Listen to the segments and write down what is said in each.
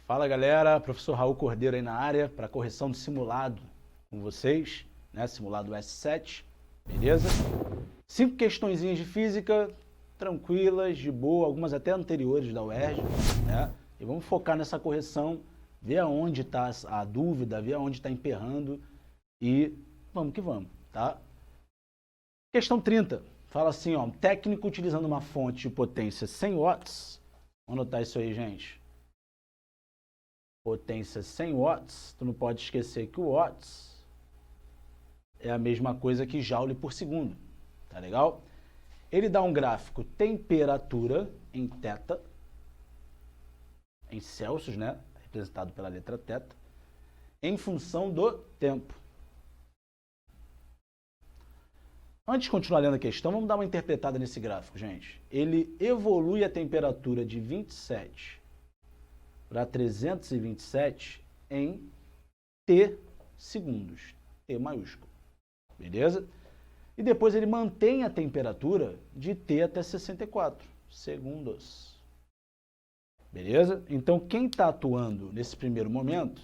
Fala galera, professor Raul Cordeiro aí na área para correção de simulado com vocês, né? Simulado S7, beleza? 5 questõezinhas de física, tranquilas, de boa, algumas até anteriores da UERJ, né? E vamos focar nessa correção, ver aonde está a dúvida, ver aonde está emperrando e vamos que vamos, tá? Questão 30, fala assim, ó, técnico utilizando uma fonte de potência 100 watts, vamos anotar isso aí, gente. Potência 100 watts, tu não pode esquecer que o watts é a mesma coisa que joule por segundo, tá legal? Ele dá um gráfico temperatura em θ, em Celsius, né? Representado pela letra θ, em função do tempo. Antes de continuar lendo a questão, vamos dar uma interpretada nesse gráfico, gente. Ele evolui a temperatura de 27 para 327 em T segundos, T maiúsculo, beleza? E depois ele mantém a temperatura de T até 64 segundos, beleza? Então quem está atuando nesse primeiro momento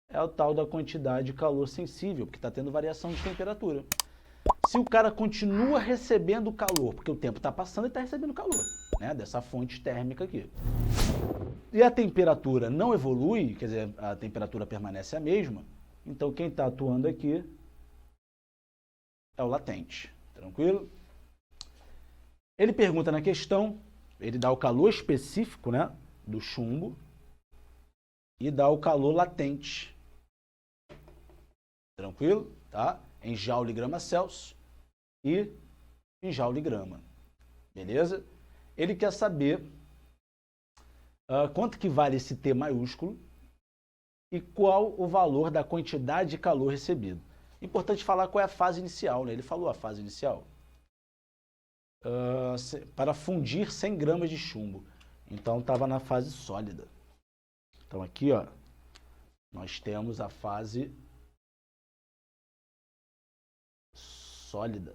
é o tal da quantidade de calor sensível, porque está tendo variação de temperatura. Se o cara continua recebendo calor, porque o tempo está passando, ele está recebendo calor, né, dessa fonte térmica aqui. E a temperatura não evolui, quer dizer, a temperatura permanece a mesma, então quem está atuando aqui é o latente, tranquilo? Ele pergunta na questão, ele dá o calor específico, né, do chumbo e dá o calor latente, tranquilo? Tá? Em joule-grama Celsius e em joule-grama, beleza? Ele quer saber quanto que vale esse T maiúsculo e qual o valor da quantidade de calor recebido. Importante falar qual é a fase inicial, né? Ele falou a fase inicial. Para fundir 100 gramas de chumbo. Então estava na fase sólida. Então aqui, ó, nós temos a fase sólida.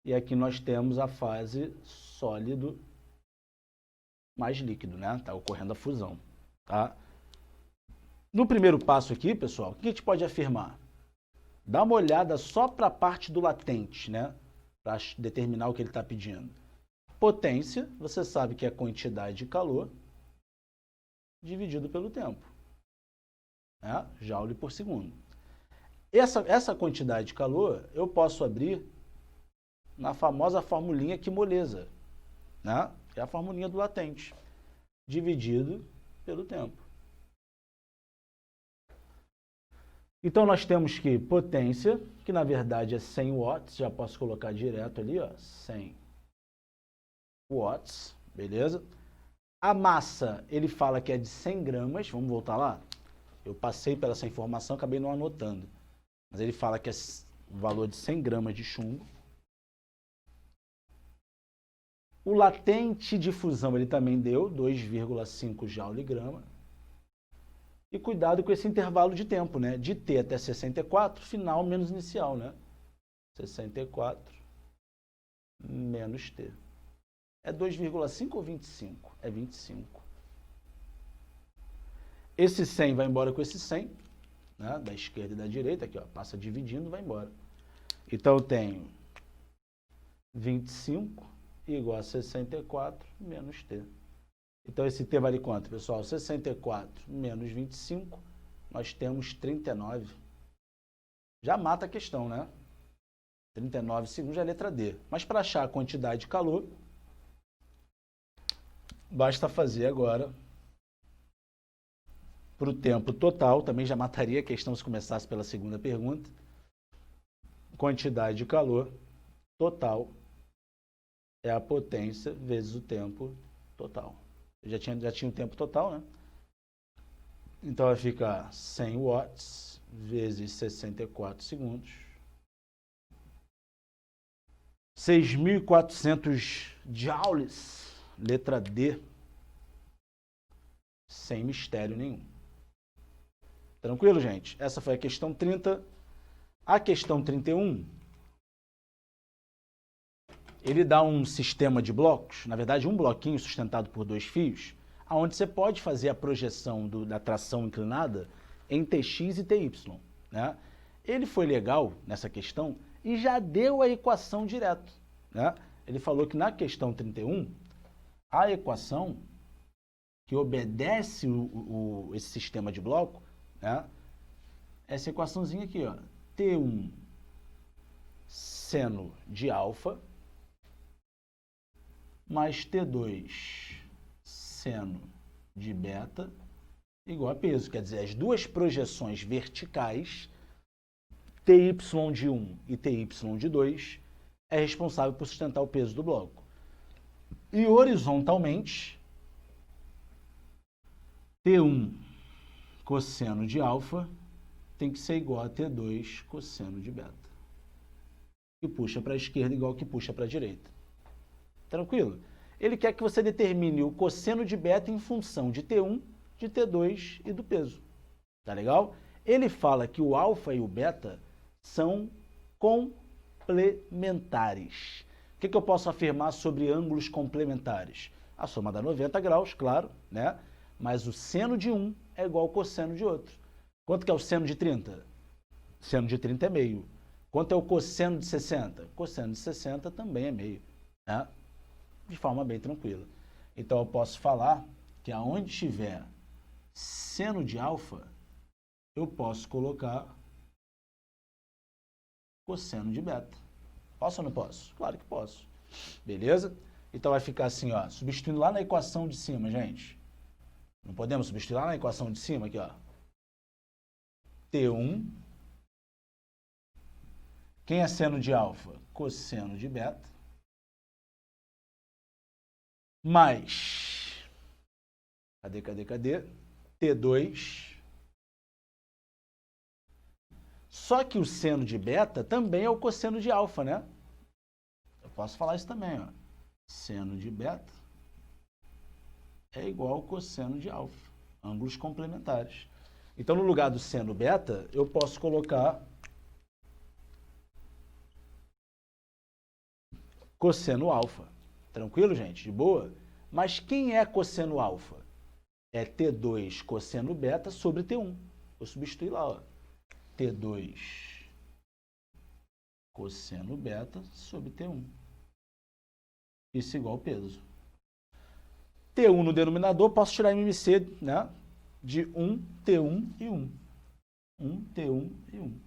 E aqui nós temos a fase sólido mais líquido, né? Está ocorrendo a fusão, tá? No primeiro passo aqui, pessoal, o que a gente pode afirmar? Dá uma olhada só para a parte do latente, né? Para determinar o que ele está pedindo. Potência, você sabe que é a quantidade de calor dividido pelo tempo, né? Joule por segundo. Essa quantidade de calor eu posso abrir na famosa formulinha que moleza, né? Que é a formulinha do latente, dividido pelo tempo. Então nós temos que potência, que na verdade é 100 watts, já posso colocar direto ali, ó, 100 watts, beleza? A massa, ele fala que é de 100 gramas, vamos voltar lá? Eu passei pela essa informação, acabei não anotando. Mas ele fala que é o valor de 100 gramas de chumbo. O latente de fusão ele também deu 2,5 joule-grama. E cuidado com esse intervalo de tempo, né? De T até 64, final menos inicial, né? 64 menos T. É 2,5 ou 25? É 25. Esse 100 vai embora com esse 100, né? Da esquerda e da direita, aqui, ó, passa dividindo, vai embora. Então eu tenho 25 igual a 64 menos T. Então esse T vale quanto, pessoal? 64 menos 25, nós temos 39. Já mata a questão, né? 39 segundos é a letra D. Mas para achar a quantidade de calor, basta fazer agora para o tempo total, também já mataria a questão se começasse pela segunda pergunta. Quantidade de calor total é a potência vezes o tempo total. Já tinha o tempo total, né? Então vai ficar 100 watts vezes 64 segundos. 6.400 joules, letra D, sem mistério nenhum. Tranquilo, gente? Essa foi a questão 30. A questão 31, ele dá um sistema de blocos, na verdade um bloquinho sustentado por 2 fios, onde você pode fazer a projeção da tração inclinada em Tx e Ty, né? Ele foi legal nessa questão e já deu a equação direto, né? Ele falou que na questão 31, a equação que obedece esse sistema de bloco, né? Essa equaçãozinha aqui, ó, T1 seno de alfa mais T2 seno de beta igual a peso. Quer dizer, as duas projeções verticais, Ty de 1 e Ty de 2, é responsável por sustentar o peso do bloco. E horizontalmente, T1 cosseno de alfa tem que ser igual a T2 cosseno de beta. Que puxa para a esquerda igual que puxa para a direita. Tranquilo? Ele quer que você determine o cosseno de beta em função de T1, de T2 e do peso. Tá legal? Ele fala que o alfa e o beta são complementares. O que eu posso afirmar sobre ângulos complementares? A soma dá 90 graus, claro, né? Mas o seno de um é igual ao cosseno de outro. Quanto que é o seno de 30? Seno de 30 é meio. Quanto é o cosseno de 60? Cosseno de 60 também é meio, né? De forma bem tranquila. Então eu posso falar que aonde tiver seno de alfa, eu posso colocar cosseno de beta. Posso ou não posso? Claro que posso. Beleza? Então vai ficar assim, ó, substituindo lá na equação de cima, gente. Não podemos substituir lá na equação de cima, aqui, ó. T1. Quem é seno de alfa? Cosseno de beta. Mais, cadê? T2. Só que o seno de beta também é o cosseno de alfa, né? Eu posso falar isso também, ó. Seno de beta é igual ao cosseno de alfa. Ângulos complementares. Então, no lugar do seno beta, eu posso colocar cosseno alfa. Tranquilo, gente? De boa? Mas quem é cosseno alfa? É T2 cosseno beta sobre T1. Vou substituir lá, ó. T2 cosseno beta sobre T1. Isso igual ao peso. T1 no denominador, posso tirar MMC, né? De 1, T1 e 1. 1, T1 e 1.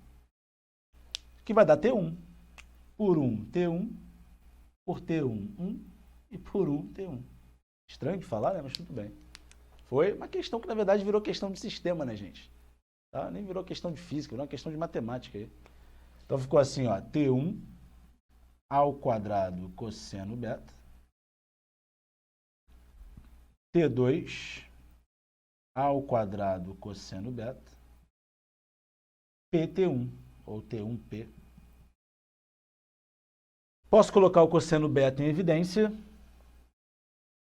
Que vai dar T1. Por 1, T1. Por T1, 1. E por 1, T1. Estranho de falar, né? Mas tudo bem. Foi uma questão que, na verdade, virou questão de sistema, né, gente? Tá? Nem virou questão de física, virou uma questão de matemática aí. Então ficou assim, ó. T1 ao quadrado cosseno beta. T2 ao quadrado cosseno beta, PT1, ou T1P. Posso colocar o cosseno beta em evidência,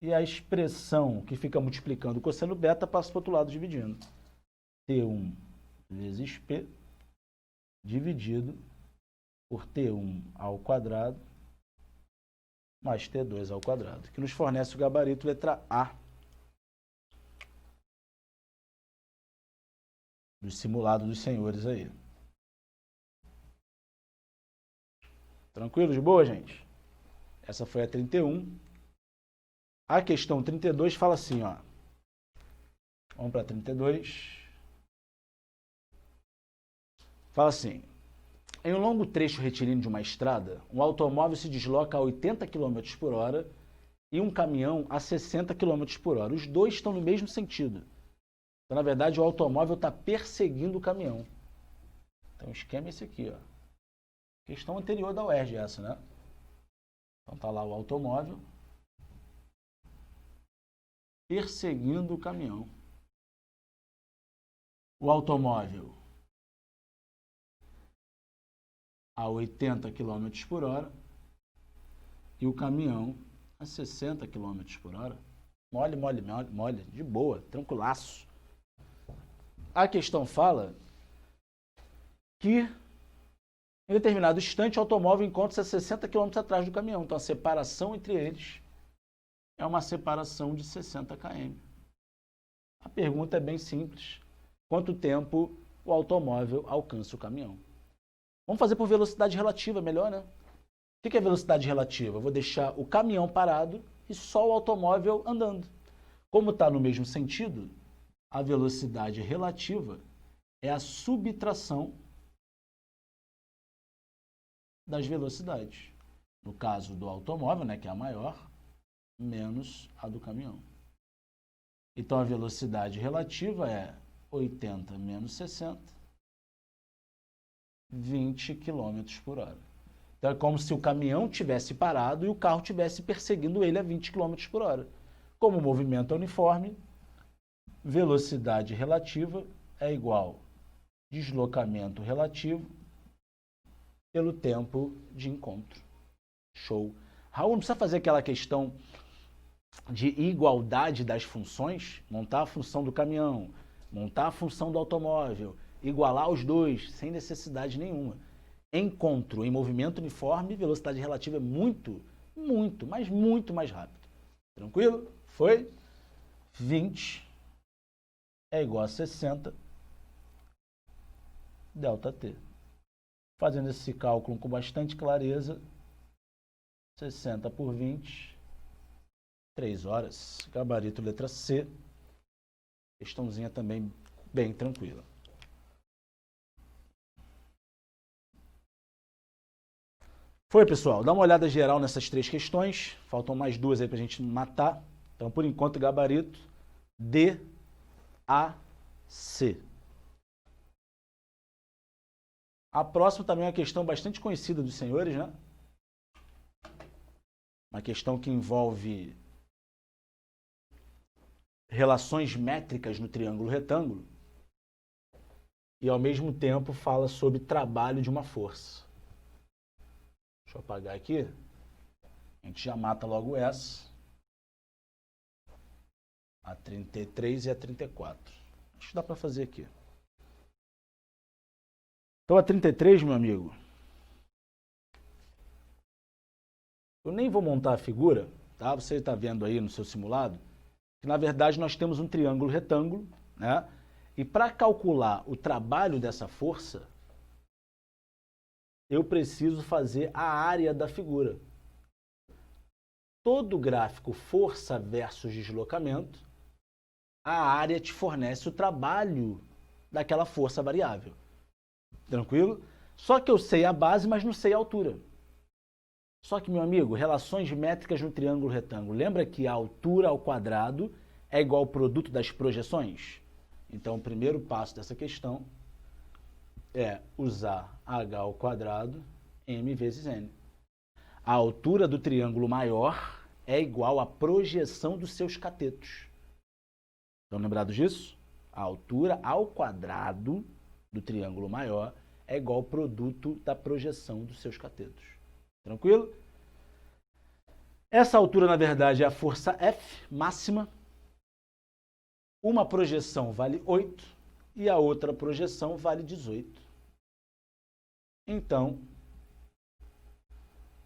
e a expressão que fica multiplicando o cosseno beta passa para o outro lado dividindo. T1 vezes P, dividido por T1 ao quadrado, mais T2 ao quadrado, que nos fornece o gabarito letra A do simulado dos senhores aí. Tranquilo? De boa, gente? Essa foi a 31. A questão 32 fala assim, ó. Vamos para 32. Fala assim. Em um longo trecho retilíneo de uma estrada, um automóvel se desloca a 80 km por hora e um caminhão a 60 km por hora. Os dois estão no mesmo sentido. Então, na verdade, o automóvel está perseguindo o caminhão. Então, o esquema é esse aqui, ó. Questão anterior da UERJ essa, né? Então, tá lá o automóvel perseguindo o caminhão. O automóvel a 80 km por hora e o caminhão a 60 km por hora. Mole, de boa, tranquilaço. A questão fala que em determinado instante o automóvel encontra-se a 60 km atrás do caminhão. Então a separação entre eles é uma separação de 60 km. A pergunta é bem simples. Quanto tempo o automóvel alcança o caminhão? Vamos fazer por velocidade relativa, melhor, né? O que é velocidade relativa? Eu vou deixar o caminhão parado e só o automóvel andando. Como está no mesmo sentido, a velocidade relativa é a subtração das velocidades. No caso do automóvel, né, que é a maior, menos a do caminhão. Então, a velocidade relativa é 80 menos 60, 20 km por hora. Então, é como se o caminhão tivesse parado e o carro tivesse perseguindo ele a 20 km por hora. Como o movimento é uniforme, velocidade relativa é igual a deslocamento relativo pelo tempo de encontro. Show. Raul, não precisa fazer aquela questão de igualdade das funções, montar a função do caminhão, montar a função do automóvel, igualar os dois, sem necessidade nenhuma. Encontro em movimento uniforme, velocidade relativa é muito, mas muito mais rápido. Tranquilo? Foi? 20 é igual a 60 ΔT. Fazendo esse cálculo com bastante clareza, 60 por 20, 3 horas. Gabarito letra C. Questãozinha também bem tranquila. Foi, pessoal. Dá uma olhada geral nessas 3 questões. Faltam mais 2 aí para a gente matar. Então, por enquanto, gabarito D, A, C. A próxima também é uma questão bastante conhecida dos senhores, né? Uma questão que envolve relações métricas no triângulo retângulo e, ao mesmo tempo, fala sobre trabalho de uma força. Deixa eu apagar aqui. A gente já mata logo essa. A 33 e a 34. Acho que dá para fazer aqui. Então, a 33, meu amigo, eu nem vou montar a figura, tá? Você está vendo aí no seu simulado, que na verdade nós temos um triângulo retângulo, né? E para calcular o trabalho dessa força, eu preciso fazer a área da figura. Todo gráfico força versus deslocamento, a área te fornece o trabalho daquela força variável. Tranquilo? Só que eu sei a base, mas não sei a altura. Só que, meu amigo, relações métricas no triângulo retângulo. Lembra que a altura ao quadrado é igual ao produto das projeções? Então, o primeiro passo dessa questão é usar h ao quadrado m vezes n. A altura do triângulo maior é igual à projeção dos seus catetos. Estão lembrados disso? A altura ao quadrado do triângulo maior é igual ao produto da projeção dos seus catetos. Tranquilo? Essa altura, na verdade, é a força F máxima. Uma projeção vale 8 e a outra projeção vale 18. Então,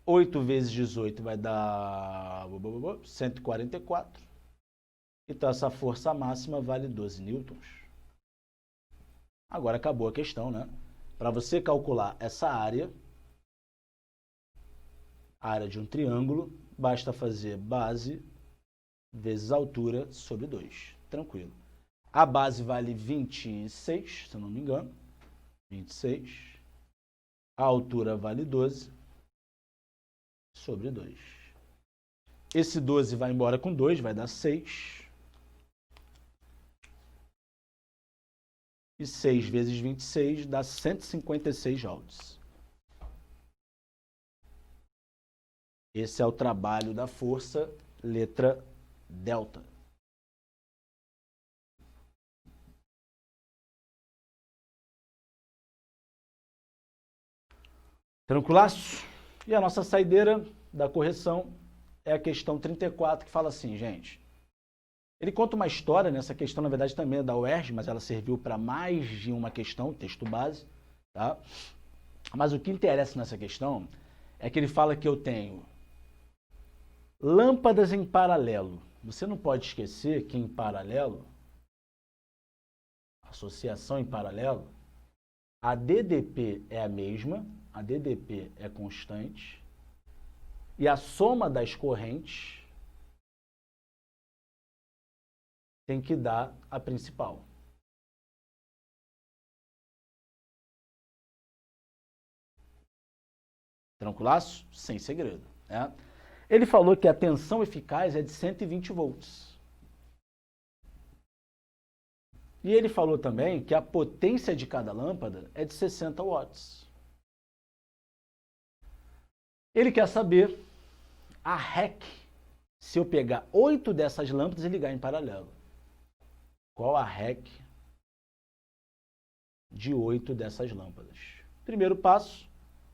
8 vezes 18 vai dar 144. Então, essa força máxima vale 12 newtons. Agora acabou a questão, né? Para você calcular essa área, a área de um triângulo, basta fazer base vezes altura sobre 2. Tranquilo. A base vale 26, se eu não me engano. 26. A altura vale 12 sobre 2. Esse 12 vai embora com 2, vai dar 6. E 6 vezes 26 dá 156 joules. Esse é o trabalho da força, letra delta. Tranquilaço? E a nossa saideira da correção é a questão 34, que fala assim, gente. Ele conta uma história, nessa questão na verdade também é da UERJ, mas ela serviu para mais de uma questão, texto base, tá? Mas o que interessa nessa questão é que ele fala que eu tenho lâmpadas em paralelo. Você não pode esquecer que em paralelo associação em paralelo, a DDP é a mesma, a DDP é constante, e a soma das correntes tem que dar a principal. Tranquilaço? Sem segredo, né? Ele falou que a tensão eficaz é de 120 volts. E ele falou também que a potência de cada lâmpada é de 60 watts. Ele quer saber a REC se eu pegar 8 dessas lâmpadas e ligar em paralelo. Qual a REC de 8 dessas lâmpadas? Primeiro passo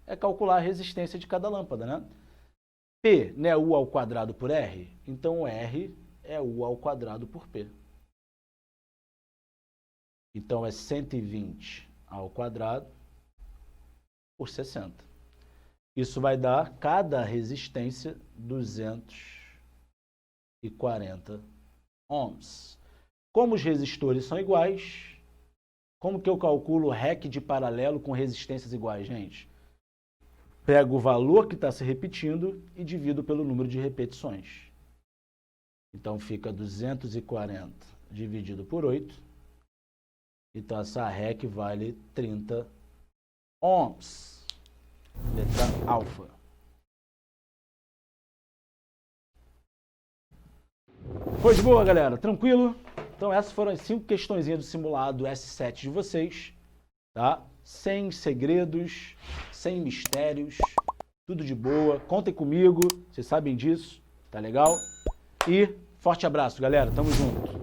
é calcular a resistência de cada lâmpada, né? P não é U ao quadrado por R? Então R é U ao quadrado por P. Então é 120 ao quadrado por 60. Isso vai dar cada resistência 240 ohms. Como os resistores são iguais, como que eu calculo REC de paralelo com resistências iguais, gente? Pego o valor que está se repetindo e divido pelo número de repetições. Então fica 240 dividido por 8. Então essa REC vale 30 ohms. Letra alfa. Foi de boa, galera? Tranquilo? Então essas foram as 5 questõezinhas do simulado S7 de vocês, tá? Sem segredos, sem mistérios, tudo de boa. Contem comigo, vocês sabem disso, tá legal? E forte abraço, galera. Tamo junto.